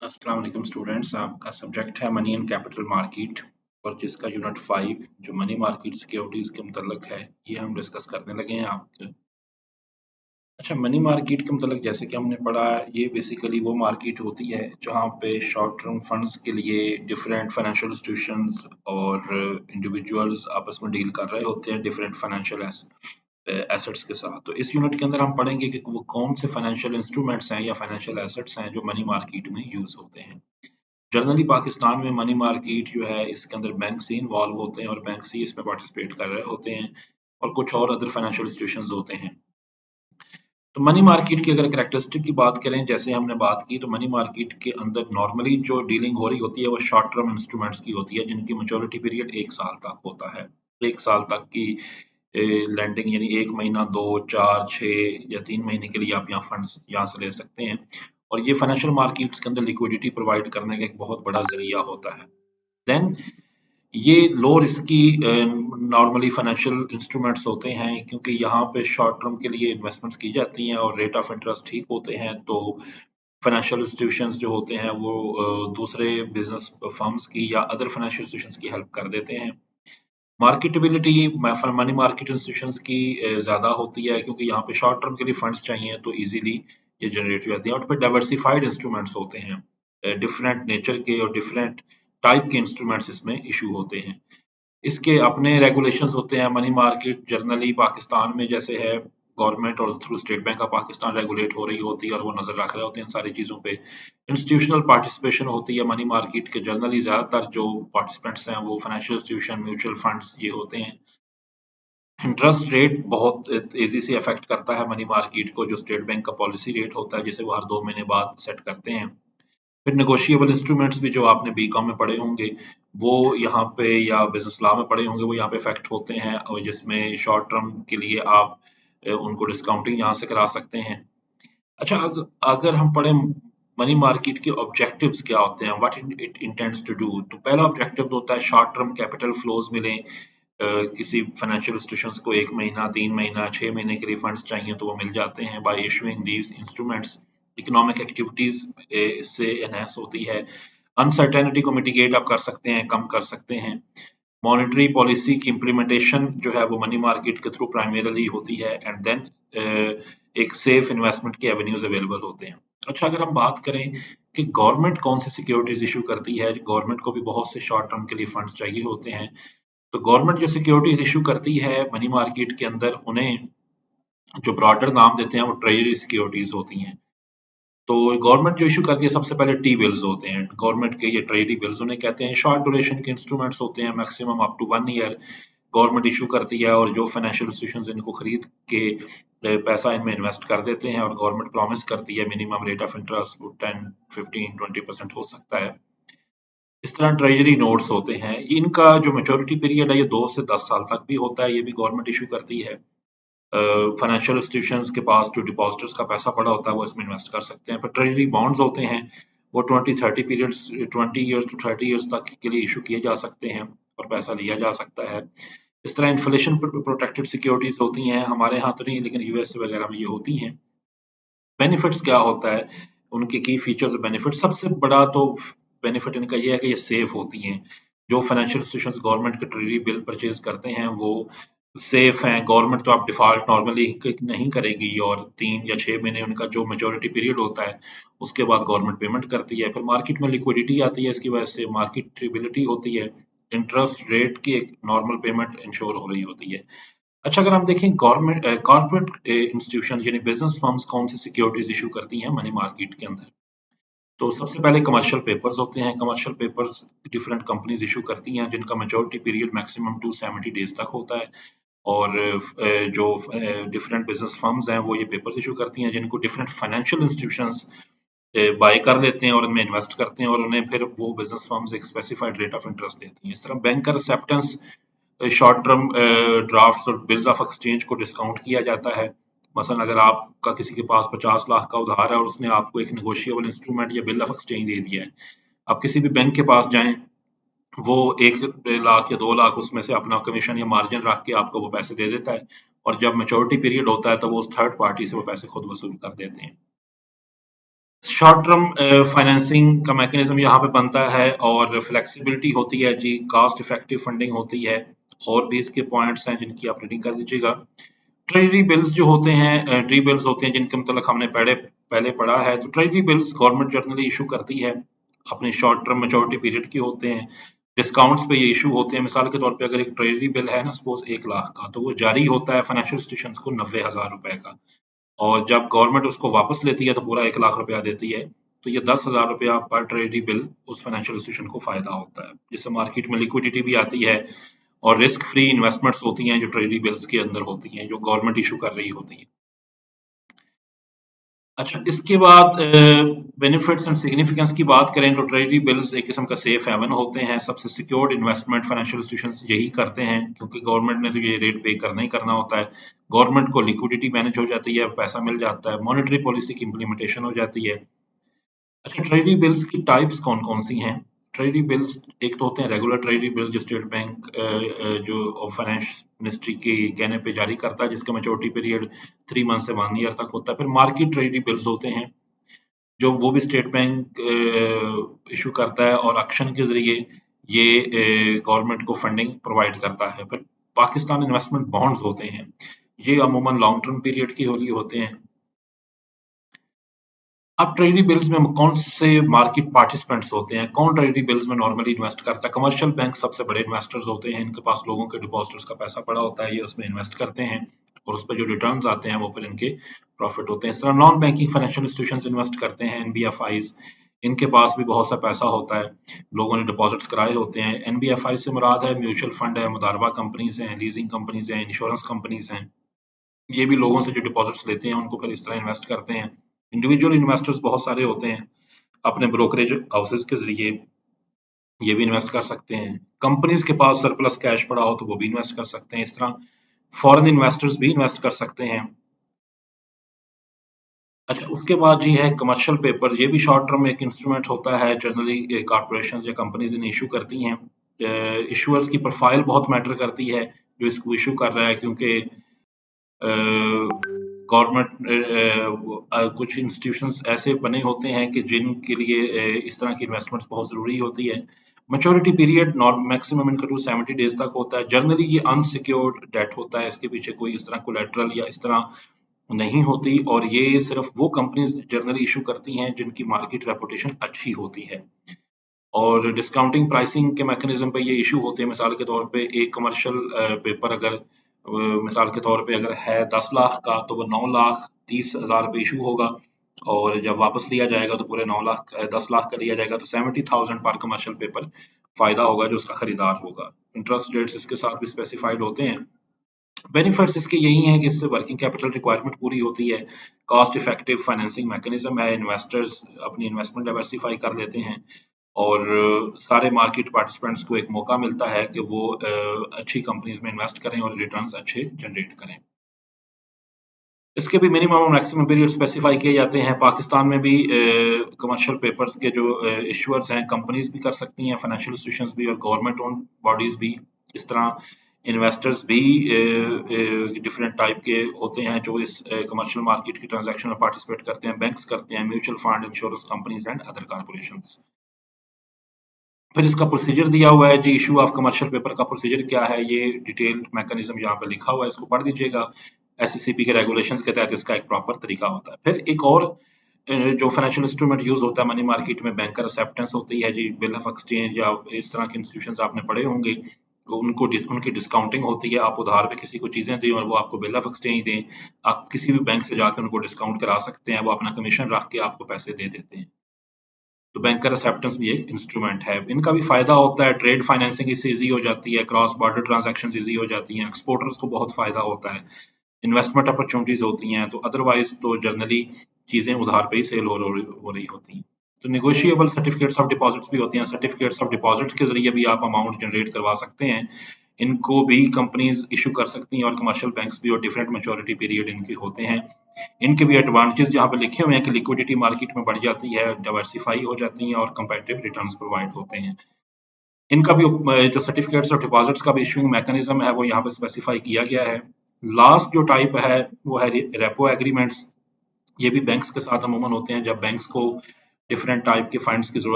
अस्सलाम वालेकुम स्टूडेंट्स। आपका सब्जेक्ट है मनी एंड कैपिटल मार्केट और जिसका यूनिट 5 जो मनी मार्केट सिक्योरिटीज के मुतल्लिक है, ये हम डिस्कस करने लगे हैं आप। अच्छा, मनी मार्केट के मुतल्लिक जैसे कि हमने पढ़ा, ये बेसिकली वो मार्केट होती है जहाँ पे शॉर्ट टर्म फंड्स के लिए डिफरेंट फाइनेंशियल इंस्टीट्यूशंस और इंडिविजुअल्स आपस में डील कर रहे होते हैं डिफरेंट फाइनेंशियल एसेट्स के साथ। तो इस यूनिट के अंदर हम पढ़ेंगे कि वो कौन से फाइनेंशियल इंस्ट्रूमेंट्स हैं या फाइनेंशियल एसेट्स हैं जो मनी मार्केट में यूज होते हैं। जनरली पाकिस्तान में मनी मार्केट जो है, इसके अंदर बैंक ही इन्वॉल्व होते हैं और बैंक ही इसमें पार्टिसिपेट कर रहे होते हैं और कुछ और अदर फाइनेंशियल इंस्टीट्यूशंस होते हैं। तो मनी मार्केट की अगर करैक्टरिस्टिक की बात करें, जैसे हमने बात की, तो मनी मार्केट के अंदर नॉर्मली जो डीलिंग हो रही होती है वो शॉर्ट टर्म इंस्ट्रूमेंट्स की होती है जिनकी मैच्योरिटी पीरियड 1 साल तक होता है। 1 साल तक की लैंडिंग, यानी 1 महीना, 2, 4, 6 या 3 महीने के लिए आप यहाँ फंड्स यहाँ से ले सकते हैं। और ये फाइनेंशियल मार्केट्स के अंदर लिक्विडिटी प्रोवाइड करने का एक बहुत बड़ा जरिया होता है। देन ये लो रिस्की नॉर्मली फाइनेंशियल इंस्ट्रूमेंट्स होते हैं क्योंकि यहाँ पे शॉर्ट टर्म के लिए इन्वेस्टमेंट्स की जाती हैं और रेट ऑफ इंटरेस्ट ठीक होते हैं। तो फाइनेंशियल इंस्टीट्यूशंस जो होते हैं वो दूसरे बिजनेस फर्म्स की या अदर फाइनेंशियल इंस्टीट्यूशंस की हेल्प कर देते हैं। मार्केटेबिलिटी मनी मार्केट इंस्टीट्यूशंस की ज़्यादा होती है क्योंकि यहाँ पे शॉर्ट टर्म के लिए फंड्स चाहिए तो इजीली ये जनरेट हो जाती है। और पे डाइवर्सिफाइड इंस्ट्रूमेंट्स होते हैं, डिफरेंट नेचर के और डिफरेंट टाइप के इंस्ट्रूमेंट्स इसमें इशू होते हैं। इसके अपने रेगुलेशंस होते हैं। मनी मार्केट जनरली पाकिस्तान में जैसे है, गवर्नमेंट और through state bank of Pakistan regulate हो रही होती है और वो नजर रख रहे होते हैं इन सारी चीजों पे। इंस्टीट्यूशनल पार्टिसिपेशन होती है मनी मार्केट के। जनरली ज्यादातर जो पार्टिसिपेंट्स हैं वो फाइनेंशियल इंस्टीट्यूशन, म्यूचुअल फंड्स ये होते हैं। इंटरेस्ट रेट बहुत तेजी से अफेक्ट करता है मनी मार्केट को। जो स्टेट बैंक का पॉलिसी रेट होता है जिसे वो हर 2 महीने बाद सेट करते हैं। फिर नेगोशिएबल इंस्ट्रूमेंट्स भी जो आपने बीकॉम में पढ़े होंगे वो यहाँ पे, या बिजनेस लॉ में पढ़े होंगे, वो यहाँ पे इफेक्ट होते हैं और जिसमें शॉर्ट टर्म के लिए आप उनको डिस्काउंटिंग यहाँ से करा सकते हैं। अच्छा, अगर हम पढ़े मनी मार्केट के ऑब्जेक्टिव्स क्या होते हैं, what it intends to do, तो पहला ऑब्जेक्टिव होता है शॉर्ट टर्म कैपिटल फ्लोज मिले। किसी फाइनेंशियल इंस्टीट्यूशंस को 1 महीना, 3 महीना, 6 महीने के लिए फंड्स चाहिए तो वो मिल जाते हैं bye issuing these instruments. Economic activities इससे एनहांस होती है। अनसर्टेनिटी को मिटिगेट आप कर सकते हैं, कम कर सकते हैं। मॉनेटरी पॉलिसी की इम्प्लीमेंटेशन जो है वो मनी मार्केट के थ्रू प्राइमरीली होती है। एंड देन एक सेफ इन्वेस्टमेंट के एवेन्यूज अवेलेबल होते हैं। अच्छा, अगर हम बात करें कि गवर्नमेंट कौन सी सिक्योरिटीज इशू करती है, गवर्नमेंट को भी बहुत से शॉर्ट टर्म के लिए फंड्स चाहिए होते हैं। तो गवर्नमेंट जो सिक्योरिटीज इशू करती है मनी मार्केट के अंदर, उन्हें जो ब्रॉडर नाम देते हैं वो ट्रेजरी सिक्योरिटीज होती हैं। तो गवर्नमेंट जो इशू करती है सबसे पहले टी बिल्स होते हैं गवर्नमेंट के। ये ट्रेजरी बिल्स उन्हें कहते हैं। शॉर्ट ड्यूरेशन के इंस्ट्रूमेंट्स होते हैं, maximum up to 1 year government issue करती है और जो फाइनेंशियल इंस्टीट्यूशंस इनको खरीद के पैसा इनमें इन्वेस्ट कर देते हैं और गवर्नमेंट प्रॉमिस करती है मिनिमम रेट ऑफ इंटरेस्ट 10, 15, 20% हो सकता है। इस तरह ट्रेजरी नोट्स होते हैं, इनका जो मेच्योरिटी पीरियड है ये 2 से 10 साल तक भी होता है। ये भी गवर्नमेंट इशू करती है। फाइनेंशियल इंस्टीट्यूशंस के पास जो डिपॉजिटर्स का पैसा पड़ा होता है वो इसमें इन्वेस्ट कर सकते हैं। पर ट्रेजरी बॉन्ड्स होते हैं वो 20 ईयर्स तक के लिए इशू किए जा सकते हैं और पैसा लिया जा सकता है। इस तरह इन्फ्लेशन प्रोटेक्टेड सिक्योरिटीज होती हैं, हमारे यहाँ तो नहीं लेकिन यूएस वगैरह में ये होती हैं। बेनिफिट्स क्या होता है, उनके की फीचर्स और बेनिफिट, सबसे बड़ा तो बेनिफिट इनका ये है कि ये सेफ होती हैं। जो फाइनेंशियल इंस्टीट्यूशंस गवर्नमेंट के ट्रेजरी बिल परचेज करते हैं वो सेफ हैं। गवर्नमेंट तो आप डिफॉल्ट नॉर्मली नहीं करेगी और 3 या 6 महीने उनका जो मेच्योरिटी पीरियड होता है उसके बाद गवर्नमेंट पेमेंट करती है। फिर मार्केट में लिक्विडिटी आती है, इसकी वजह से मार्केटेबिलिटी होती है। इंटरेस्ट रेट की एक नॉर्मल पेमेंट इंश्योर हो रही होती है। अच्छा, अगर हम देखें गवर्नमेंट कॉर्पोरेट इंस्टीट्यूशन यानी बिजनेस फर्म्स कौन सी सिक्योरिटीज इशू करती हैं मनी मार्केट के अंदर, तो सबसे पहले कमर्शियल पेपर्स होते हैं। Commercial papers different companies issue करती हैं जिनका मेच्योरिटी पीरियड मैक्सिमम 270 डेज तक होता है। और जो डिफरेंट बिजनेस फर्म्स हैं वो ये पेपर्स इशू करती हैं जिनको डिफरेंट फाइनेंशियल इंस्टीट्यूशंस बाय कर लेते हैं और उनमें इन्वेस्ट करते हैं और उन्हें फिर वो बिजनेस फर्म्स एक स्पेसिफाइड रेट ऑफ इंटरेस्ट देती हैं। इस तरह banker acceptance short term drafts और बिल्स ऑफ एक्सचेंज को डिस्काउंट किया जाता है। मसलन अगर आपका किसी के पास 50 लाख का उधार है और उसने आपको एक नेगोशिएबल इंस्ट्रूमेंट या बिल ऑफ एक्सचेंज दे दिया है, आप किसी भी बैंक के पास जाएं, वो 1 लाख या 2 लाख उसमें से अपना कमीशन या मार्जिन रख के आपको वो पैसे दे देता है और जब मेच्योरिटी पीरियड होता है तो वो उस थर्ड पार्टी से वो पैसे खुद वसूल कर देते हैं। शॉर्ट टर्म फाइनेंसिंग का मैकेनिज्म यहाँ पे बनता है और फ्लेक्सिबिलिटी होती है जी, कॉस्ट इफेक्टिव फंडिंग होती है, और भी इसके पॉइंट्स हैं जिनकी आप रीडिंग कर लीजिएगा। ट्रेजरी बिल्स जो होते हैं, ट्री बिल्स होते हैं जिनके मतलब हमने पहले पढ़ा है। तो treasury bills government generally issue करती है, अपने शॉर्ट टर्म मैच्योरिटी पीरियड के होते हैं, डिस्काउंट्स पे ये इशू होते हैं। मिसाल के तौर पे अगर एक ट्रेजरी बिल है ना, सपोज 1 लाख का, तो वो जारी होता है फाइनेंशियल इंस्टीट्यूशंस को 90,000 रुपए का, और जब गवर्नमेंट उसको वापस लेती है तो पूरा 1 लाख रुपया देती है। तो ये 10,000 रुपया पर ट्रेजरी बिल उस फाइनेंशियल इंस्टीट्यूशन को फायदा होता है, जिससे मार्केट में लिक्विडिटी भी आती है और रिस्क फ्री इन्वेस्टमेंट्स होती हैं जो ट्रेजरी बिल्स के अंदर होती हैं, जो गवर्नमेंट इशू कर रही होती है। अच्छा, इसके बाद बेनिफिट्स एंड सिग्निफिकेंस की बात करें तो ट्रेजरी बिल्स एक किस्म का सेफ हेवन होते हैं। सबसे सिक्योर्ड इन्वेस्टमेंट फाइनेंशियल इंस्टीट्यूशंस यही करते हैं, क्योंकि गवर्नमेंट ने तो ये रेट पे करना ही करना होता है। गवर्नमेंट को लिक्विडिटी मैनेज हो जाती है, पैसा मिल जाता है, मॉनेटरी पॉलिसी की इम्प्लीमेंटेशन हो जाती है। अच्छा, ट्रेजरी बिल्स की टाइप्स कौन कौन सी हैं? ट्रेजरी बिल्स एक तो होते हैं रेगुलर ट्रेजरी बिल, जो स्टेट बैंक जो फाइनेंस मिनिस्ट्री के कहने पे जारी करता है, जिसका मैच्योरिटी पीरियड 3 मंथ से 1 ईयर तक होता है। फिर मार्केट ट्रेजरी बिल्स होते हैं, जो वो भी स्टेट बैंक इशू करता है और ऑक्शन के जरिए ये गवर्नमेंट को फंडिंग प्रोवाइड करता है। फिर पाकिस्तान इन्वेस्टमेंट बॉन्ड्स होते हैं, ये अमूमन लॉन्ग टर्म पीरियड के लिए होते हैं। अब ट्रेजरी बिल्स में कौन से मार्केट पार्टिसिपेंट्स होते हैं, कौन ट्रेजरी बिल्स में नॉर्मली इन्वेस्ट करता है? कमर्शियल बैंक सबसे बड़े इन्वेस्टर्स होते हैं, इनके पास लोगों के डिपॉजिटर्स का पैसा पड़ा होता है, ये उसमें इन्वेस्ट करते हैं और उस पर जो रिटर्न्स आते हैं वो फिर इनके प्रॉफिट होते हैं। इस तरह non banking financial institutions invest करते हैं, एनबीएफआईज, इनके पास भी बहुत सा पैसा होता है, लोगों ने डिपॉजिट्स कराए होते हैं। एनबीएफआई से मुराद है म्यूचुअल फंड है, मुदारबा कंपनीज हैं, लीजिंग कंपनीज हैं, इंश्योरेंस कंपनीज हैं। ये भी लोगों से जो डिपॉजिट्स लेते हैं उनको फिर इस तरह इन्वेस्ट करते हैं। इंडिविजुअल इन्वेस्टर्स बहुत सारे होते हैं, अपने ब्रोकरेज हाउसेस के जरिए ये भी इन्वेस्ट कर सकते हैं। कंपनीज के पास सरप्लस कैश पड़ा हो तो वो भी इन्वेस्ट कर सकते हैं। इस तरह फॉरेन इन्वेस्टर्स भी इन्वेस्ट कर सकते हैं। अच्छा, उसके बाद जी है कमर्शियल पेपर, ये भी शॉर्ट टर्म एक इंस्ट्रूमेंट होता है, जनरली कॉर्पोरेशन या कंपनीज इन्हें इशू करती हैं। इशूअर्स की प्रोफाइल बहुत मैटर करती है जो इसको इशू कर रहा है, क्योंकि गवर्नमेंट कुछ इंस्टीट्यूशंस ऐसे बने होते हैं कि जिनके लिए इस तरह की इन्वेस्टमेंट्स बहुत ज़रूरी होती है। मैच्योरिटी पीरियड मैक्सिमम इनका 270 डेज तक होता है। जनरली ये अनसिक्योर्ड डेट होता है, इसके पीछे कोई इस तरह कोलेटरल या इस तरह नहीं होती, और ये सिर्फ वो कंपनीज जनरली इशू करती हैं जिनकी मार्केट रेपुटेशन अच्छी होती है। और डिस्काउंटिंग प्राइसिंग के मैकेनिज्म पे ये इशू होते हैं। मिसाल के तौर पे एक कमर्शियल पेपर अगर मिसाल के तौर पे अगर है 10 लाख का, तो वो 9,30,000 पे इशू होगा, और जब वापस लिया जाएगा तो पूरे 9 लाख 10 लाख का लिया जाएगा, तो 70,000 पर कमर्शियल पेपर फायदा होगा जो उसका खरीदार होगा। इंटरेस्ट रेट्स इसके साथ भी स्पेसिफाइड होते हैं। बेनिफिट्स इसके यही हैं कि इससे वर्किंग कैपिटल रिक्वायरमेंट पूरी होती है, कॉस्ट इफेक्टिव फाइनेंसिंग मैकेनिज्म है, इन्वेस्टर्स अपनी इन्वेस्टमेंट डाइवर्सिफाई कर लेते हैं, और सारे मार्केट पार्टिसिपेंट्स को एक मौका मिलता है कि वो अच्छी कंपनीज में इन्वेस्ट करें और रिटर्न्स अच्छे जनरेट करें। इसके भी मिनिमम और मैक्सिमम पीरियड स्पेसिफाई किए जाते हैं। पाकिस्तान में भी कमर्शियल पेपर्स के जो इशूअर्स हैं, कंपनीज भी कर सकती हैं, फाइनेंशियल इंस्टीट्यूशंस भी और गवर्नमेंट ओन बॉडीज भी। इस तरह इन्वेस्टर्स भी डिफरेंट टाइप के होते हैं जो इस कमर्शियल मार्केट की ट्रांजैक्शन में पार्टिसिपेट करते हैं। बैंक्स करते हैं, mutual fund, insurance companies and other corporations. फिर इसका प्रोसीजर दिया हुआ है जी, इशू ऑफ कमर्शियल पेपर का प्रोसीजर क्या है, ये डिटेल्ड मैकेनिज्म यहाँ पे लिखा हुआ है, इसको पढ़ दीजिएगा। एससीसीपी के रेगुलेशंस के तहत इसका एक प्रॉपर तरीका होता है। फिर एक और जो फाइनेंशियल इंस्ट्रूमेंट यूज होता है मनी मार्केट में, बैंकर एक्सेप्टेंस होती है जी। बिल ऑफ एक्सचेंज या इस तरह के इंस्टीट्यूशंस आपने पढ़े होंगे, तो उनकी डिस्काउंटिंग होती है। आप उधार पे किसी को चीजें दें और वो आपको बिल ऑफ एक्सचेंज दें, आप किसी भी बैंक से जाकर उनको डिस्काउंट करा सकते हैं, वो अपना कमीशन रख के आपको पैसे दे देते हैं। तो बैंकर एक्सेप्टेंस भी एक इंस्ट्रूमेंट है। इनका भी फायदा होता है, ट्रेड फाइनेंसिंग इससे इजी हो जाती है, क्रॉस बॉर्डर ट्रांजैक्शंस इजी हो जाती हैं, एक्सपोर्टर्स को बहुत फायदा होता है, इन्वेस्टमेंट अपॉर्चुनिटीज होती हैं। तो अदरवाइज तो जनरली चीजें उधार पे ही सेल हो रही होती हैं। तो निगोशिएबल सर्टिफिकेट्स ऑफ डिपॉजिट भी होती हैं। सर्टिफिकेट्स ऑफ डिपॉजिट के जरिए भी आप अमाउंट जनरेट करवा सकते हैं, इनको भी कंपनीज इशू कर सकती हैं और कमर्शियल बैंक्स भी, और डिफरेंट मैच्योरिटी पीरियड इनके होते हैं। इनके भी एडवांटेजेस यहाँ पे लिखे हुए हैं कि लिक्विडिटी मार्केट में बढ़ जाती है, डाइवर्सिफाई हो जाती हैं और कंपैटिटिव रिटर्न्स प्रोवाइड होते हैं। इनका भी जो सर्टिफिकेट्स ऑफ डिपॉजिट्स का भी इशूइंग मैकेनिज्म है वो यहाँ पे स्पेसिफाई किया गया है। लास्ट जो टाइप है वो है रेपो एग्रीमेंट्स। ये भी बैंक्स के साथ अमूमन होते हैं जब बैंक्स को डिफरेंट टाइप के फंड्स की जरूरत